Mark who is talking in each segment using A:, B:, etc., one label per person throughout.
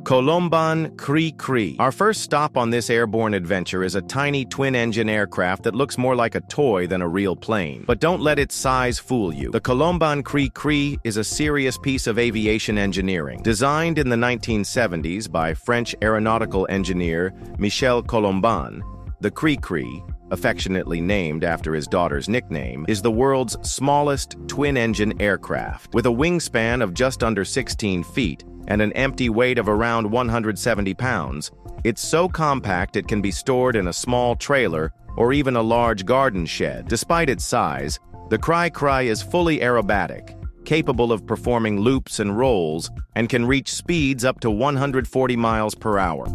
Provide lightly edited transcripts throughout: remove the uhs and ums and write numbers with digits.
A: Colomban Cree. Our first stop on this airborne adventure is a tiny twin-engine aircraft that looks more like a toy than a real plane. But don't let its size fool you. The Colomban Cree is a serious piece of aviation engineering. Designed in the 1970s by French aeronautical engineer Michel Colomban, the Cree, affectionately named after his daughter's nickname, is the world's smallest twin-engine aircraft. With a wingspan of just under 16 feet and an empty weight of around 170 pounds, it's so compact it can be stored in a small trailer or even a large garden shed. Despite its size, the Cree is fully aerobatic, capable of performing loops and rolls, and can reach speeds up to 140 miles per hour.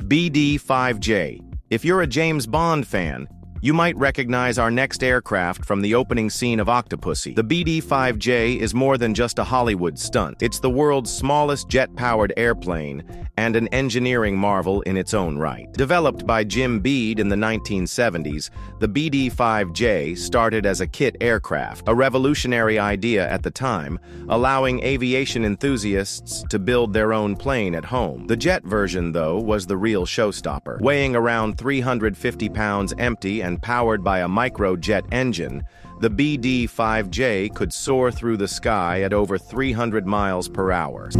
A: BD-5J. If you're a James Bond fan, you might recognize our next aircraft from the opening scene of Octopussy. The BD-5J is more than just a Hollywood stunt. It's the world's smallest jet-powered airplane and an engineering marvel in its own right. Developed by Jim Bead in the 1970s, the BD-5J started as a kit aircraft, a revolutionary idea at the time, allowing aviation enthusiasts to build their own plane at home. The jet version, though, was the real showstopper. Weighing around 350 pounds empty and powered by a microjet engine, the BD-5J could soar through the sky at over 300 miles per hour.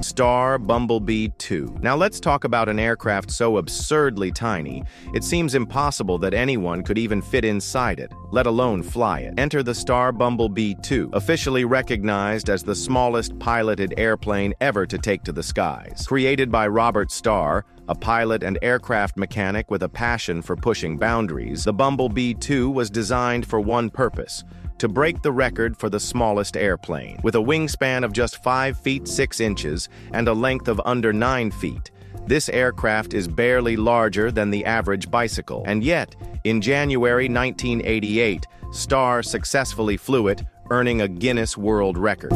A: Star Bumblebee 2. Now let's talk about an aircraft so absurdly tiny, it seems impossible that anyone could even fit inside it, let alone fly it. Enter the Star Bumblebee 2, officially recognized as the smallest piloted airplane ever to take to the skies. Created by Robert Starr, a pilot and aircraft mechanic with a passion for pushing boundaries, the Bumblebee 2 was designed for one purpose: to break the record for the smallest airplane. With a wingspan of just 5 feet 6 inches and a length of under 9 feet, this aircraft is barely larger than the average bicycle. And yet, in January 1988, Starr successfully flew it, earning a Guinness World Record.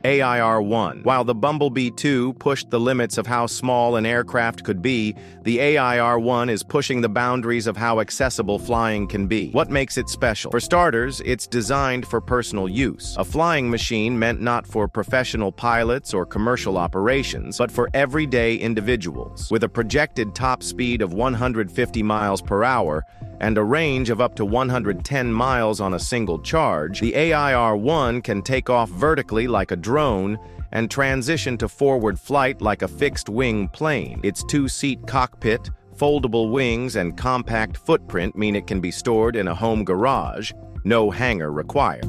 A: AIR-1. While the Bumblebee 2 pushed the limits of how small an aircraft could be, the AIR-1 is pushing the boundaries of how accessible flying can be. What makes it special? For starters, it's designed for personal use. A flying machine meant not for professional pilots or commercial operations, but for everyday individuals. With a projected top speed of 150 miles per hour, and a range of up to 110 miles on a single charge, the AIR-1 can take off vertically like a drone and transition to forward flight like a fixed-wing plane. Its two-seat cockpit, foldable wings, and compact footprint mean it can be stored in a home garage, no hangar required.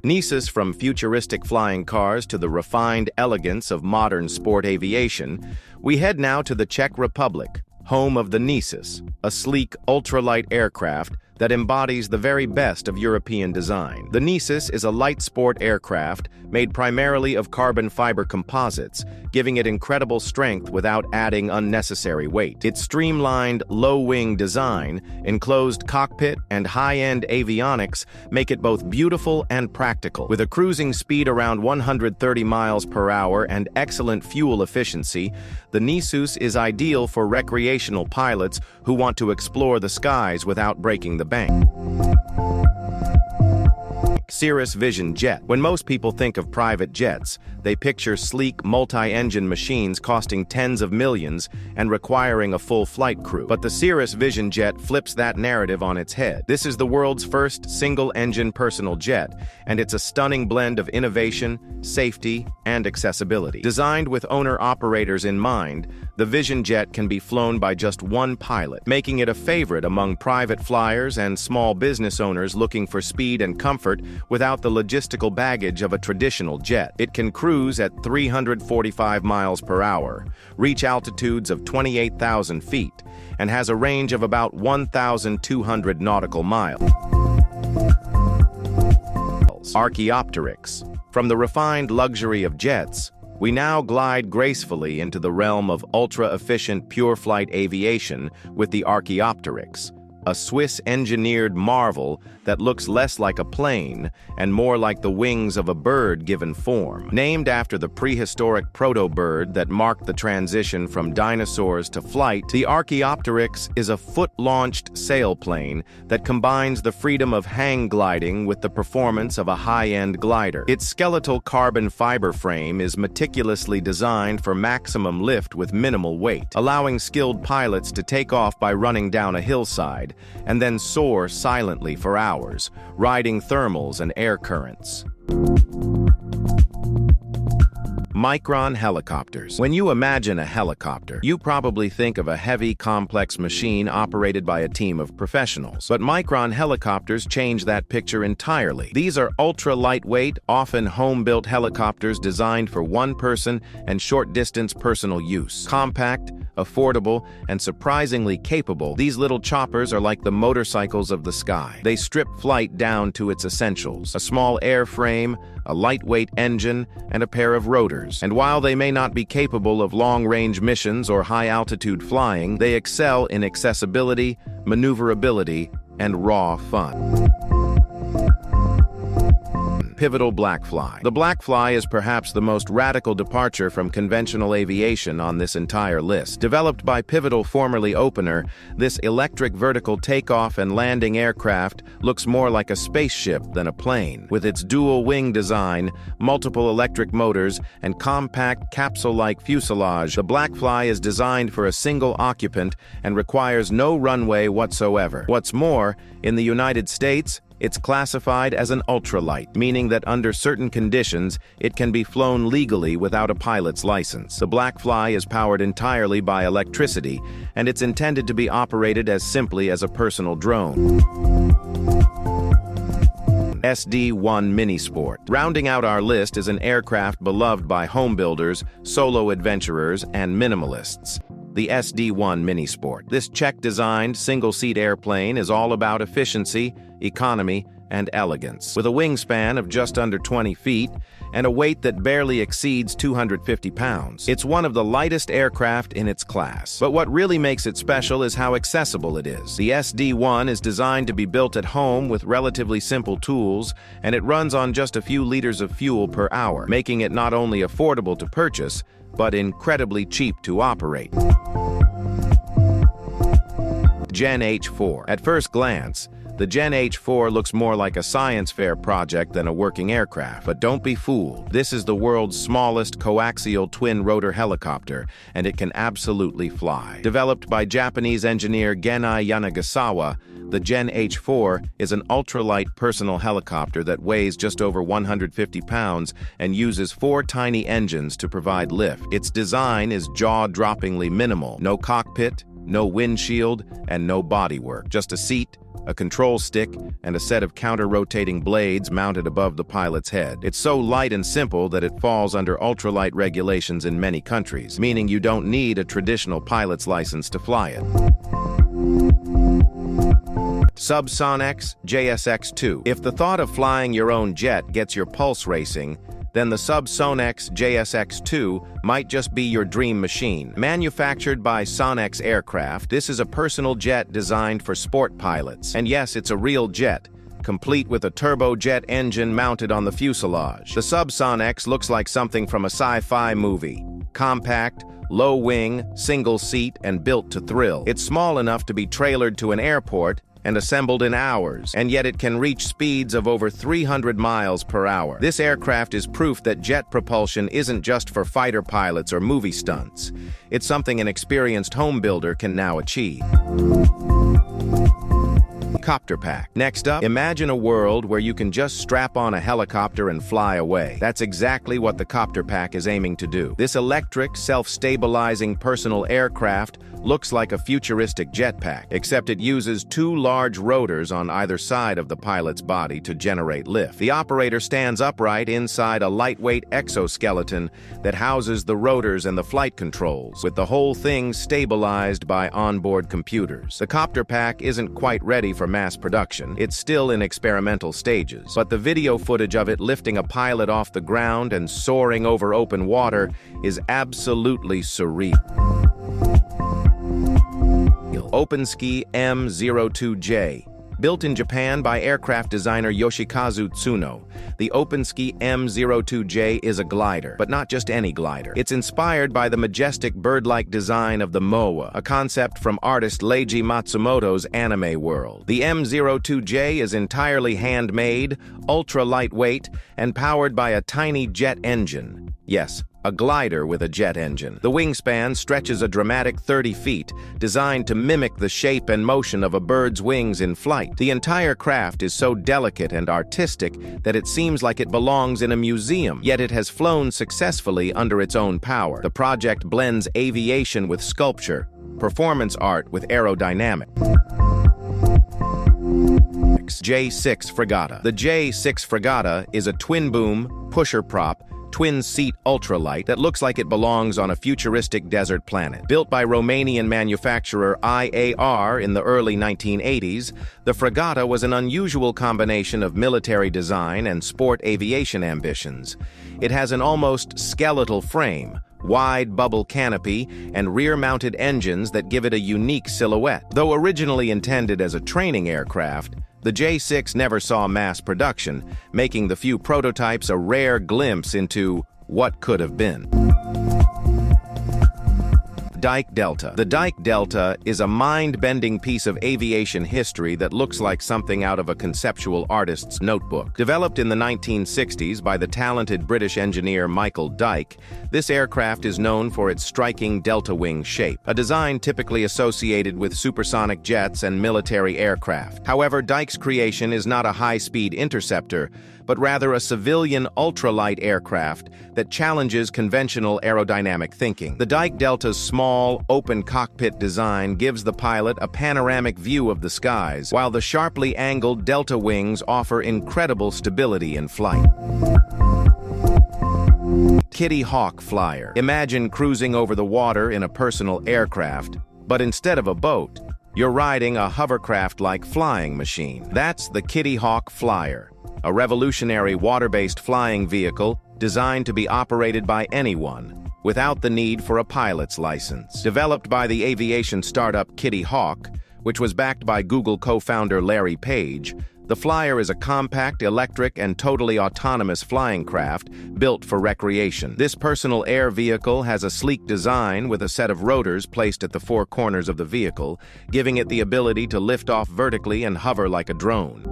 A: Nisus. From futuristic flying cars to the refined elegance of modern sport aviation, we head now to the Czech Republic, home of the Nisus, a sleek, ultralight aircraft that embodies the very best of European design. The Nisus is a light sport aircraft made primarily of carbon fiber composites, giving it incredible strength without adding unnecessary weight. Its streamlined, low-wing design, enclosed cockpit, and high-end avionics make it both beautiful and practical. With a cruising speed around 130 miles per hour and excellent fuel efficiency, the Nisus is ideal for recreational pilots who want to explore the skies without breaking the bank. Cirrus Vision Jet. When most people think of private jets, they picture sleek, multi-engine machines costing tens of millions and requiring a full flight crew. But the Cirrus Vision Jet flips that narrative on its head. This is the world's first single-engine personal jet, and it's a stunning blend of innovation, safety, and accessibility. Designed with owner-operators in mind, the Vision Jet can be flown by just one pilot, making it a favorite among private flyers and small business owners looking for speed and comfort without the logistical baggage of a traditional jet. It can cruise at 345 miles per hour, reach altitudes of 28,000 feet, and has a range of about 1,200 nautical miles. Archaeopteryx. From the refined luxury of jets, we now glide gracefully into the realm of ultra-efficient pure-flight aviation with the Archaeopteryx, a Swiss-engineered marvel that looks less like a plane and more like the wings of a bird given form. Named after the prehistoric proto-bird that marked the transition from dinosaurs to flight, the Archaeopteryx is a foot-launched sailplane that combines the freedom of hang gliding with the performance of a high-end glider. Its skeletal carbon fiber frame is meticulously designed for maximum lift with minimal weight, allowing skilled pilots to take off by running down a hillside and then soar silently for hours, riding thermals and air currents. Micron helicopters. When you imagine a helicopter, you probably think of a heavy, complex machine operated by a team of professionals. But Micron helicopters change that picture entirely. These are ultra-lightweight, often home-built helicopters designed for one-person and short-distance personal use. Compact, affordable, and surprisingly capable, these little choppers are like the motorcycles of the sky. They strip flight down to its essentials: a small airframe, a lightweight engine, and a pair of rotors. And while they may not be capable of long-range missions or high-altitude flying, they excel in accessibility, maneuverability, and raw fun. Pivotal blackfly. The blackfly is perhaps the most radical departure from conventional aviation on this entire list. Developed by Pivotal, formerly Opener, this electric vertical takeoff and landing aircraft looks more like a spaceship than a plane. With its dual-wing design, multiple electric motors, and compact capsule-like fuselage, the blackfly is designed for a single occupant and requires no runway whatsoever. What's more, in the United States, it's classified as an ultralight, meaning that under certain conditions, it can be flown legally without a pilot's license. The blackfly is powered entirely by electricity, and it's intended to be operated as simply as a personal drone. SD-1 Minisport. Rounding out our list is an aircraft beloved by home builders, solo adventurers, and minimalists: the SD-1 Minisport. This Czech-designed single-seat airplane is all about efficiency, economy, and elegance. With a wingspan of just under 20 feet and a weight that barely exceeds 250 pounds, it's one of the lightest aircraft in its class. But what really makes it special is how accessible it is. The SD-1 is designed to be built at home with relatively simple tools, and it runs on just a few liters of fuel per hour, making it not only affordable to purchase, but incredibly cheap to operate. Gen H-4. At first glance, the Gen H-4 looks more like a science fair project than a working aircraft. But don't be fooled. This is the world's smallest coaxial twin-rotor helicopter, and it can absolutely fly. Developed by Japanese engineer Genai Yanagisawa, the Gen H-4 is an ultralight personal helicopter that weighs just over 150 pounds and uses 4 tiny engines to provide lift. Its design is jaw-droppingly minimal. No cockpit, no windshield, and no bodywork. Just a seat, a control stick, and a set of counter-rotating blades mounted above the pilot's head. It's so light and simple that it falls under ultralight regulations in many countries, meaning you don't need a traditional pilot's license to fly it. Subsonics JSX-2. If the thought of flying your own jet gets your pulse racing, then the Subsonics JSX-2 might just be your dream machine. Manufactured by Sonex Aircraft, this is a personal jet designed for sport pilots. And yes, it's a real jet, complete with a turbojet engine mounted on the fuselage. The Subsonics looks like something from a sci-fi movie. Compact, low wing, single seat, and built to thrill. It's small enough to be trailered to an airport and assembled in hours, and yet it can reach speeds of over 300 miles per hour. This aircraft is proof that jet propulsion isn't just for fighter pilots or movie stunts. It's something an experienced home builder can now achieve. Copter pack. Next up, imagine a world where you can just strap on a helicopter and fly away. That's exactly what the Copter pack is aiming to do. This electric, self-stabilizing personal aircraft looks like a futuristic jetpack, except it uses 2 large rotors on either side of the pilot's body to generate lift. The operator stands upright inside a lightweight exoskeleton that houses the rotors and the flight controls, with the whole thing stabilized by onboard computers. The Copter pack isn't quite ready for mass production. It's still in experimental stages, but the video footage of it lifting a pilot off the ground and soaring over open water is absolutely surreal. OpenSky M02J. Built in Japan by aircraft designer Yoshikazu Tsuno, the OpenSky M02J is a glider, but not just any glider. It's inspired by the majestic bird-like design of the moa, a concept from artist Leiji Matsumoto's anime world. The M02J is entirely handmade, ultra-lightweight, and powered by a tiny jet engine. Yes, a glider with a jet engine. The wingspan stretches a dramatic 30 feet, designed to mimic the shape and motion of a bird's wings in flight. The entire craft is so delicate and artistic that it seems like it belongs in a museum, yet it has flown successfully under its own power. The project blends aviation with sculpture, performance art with aerodynamics. J6 Fregata. The J6 Fregata is a twin-boom, pusher-prop, twin-seat ultralight that looks like it belongs on a futuristic desert planet. Built by Romanian manufacturer IAR in the early 1980s, the Fregata was an unusual combination of military design and sport aviation ambitions. It has an almost skeletal frame, wide bubble canopy, and rear-mounted engines that give it a unique silhouette. Though originally intended as a training aircraft, the J6 never saw mass production, making the few prototypes a rare glimpse into what could have been. Dyke Delta. The Dyke Delta is a mind-bending piece of aviation history that looks like something out of a conceptual artist's notebook. Developed in the 1960s by the talented British engineer Michael Dyke, this aircraft is known for its striking delta wing shape, a design typically associated with supersonic jets and military aircraft. However, Dyke's creation is not a high-speed interceptor, but rather a civilian ultralight aircraft that challenges conventional aerodynamic thinking. The Dyke Delta's small, open cockpit design gives the pilot a panoramic view of the skies, while the sharply angled delta wings offer incredible stability in flight. Kitty Hawk Flyer. Imagine cruising over the water in a personal aircraft, but instead of a boat, you're riding a hovercraft-like flying machine. That's the Kitty Hawk Flyer, a revolutionary water-based flying vehicle designed to be operated by anyone, without the need for a pilot's license. Developed by the aviation startup Kitty Hawk, which was backed by Google co-founder Larry Page, the Flyer is a compact, electric, and totally autonomous flying craft built for recreation. This personal air vehicle has a sleek design with a set of rotors placed at the four corners of the vehicle, giving it the ability to lift off vertically and hover like a drone.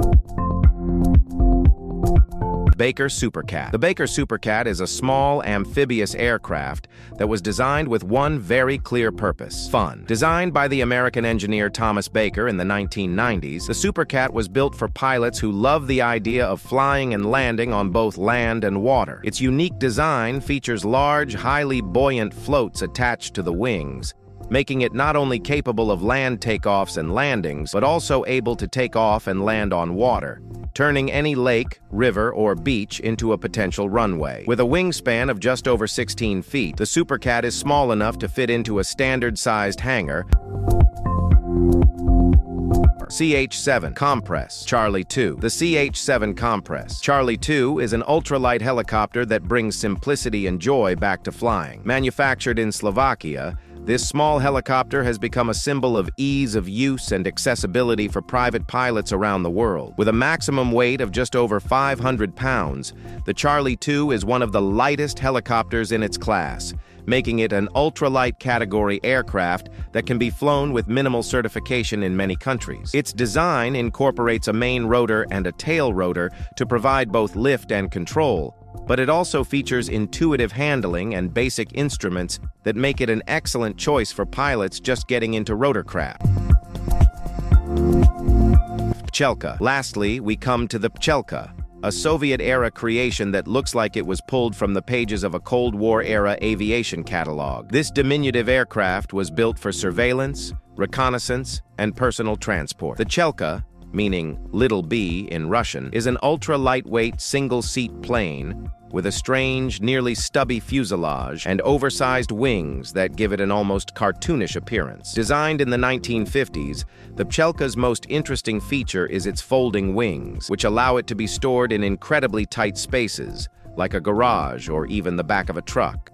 A: Baker Supercat. The Baker Supercat is a small, amphibious aircraft that was designed with one very clear purpose: fun. Designed by the American engineer Thomas Baker in the 1990s, the Supercat was built for pilots who love the idea of flying and landing on both land and water. Its unique design features large, highly buoyant floats attached to the wings, making it not only capable of land takeoffs and landings, but also able to take off and land on water, turning any lake, river, or beach into a potential runway. With a wingspan of just over 16 feet, the Supercat is small enough to fit into a standard-sized hangar. CH-7 Compress Charlie 2. The CH-7 Compress Charlie 2 is an ultralight helicopter that brings simplicity and joy back to flying. Manufactured in Slovakia, this small helicopter has become a symbol of ease of use and accessibility for private pilots around the world. With a maximum weight of just over 500 pounds, the Charlie 2 is one of the lightest helicopters in its class, making it an ultralight category aircraft that can be flown with minimal certification in many countries. Its design incorporates a main rotor and a tail rotor to provide both lift and control, but it also features intuitive handling and basic instruments that make it an excellent choice for pilots just getting into rotorcraft. Pchelka. Lastly, we come to the Pchelka, a Soviet-era creation that looks like it was pulled from the pages of a Cold War-era aviation catalog. This diminutive aircraft was built for surveillance, reconnaissance, and personal transport. The Pchelka, meaning Little B in Russian, is an ultra-lightweight single-seat plane with a strange, nearly stubby fuselage and oversized wings that give it an almost cartoonish appearance. Designed in the 1950s, the Pchelka's most interesting feature is its folding wings, which allow it to be stored in incredibly tight spaces, like a garage or even the back of a truck.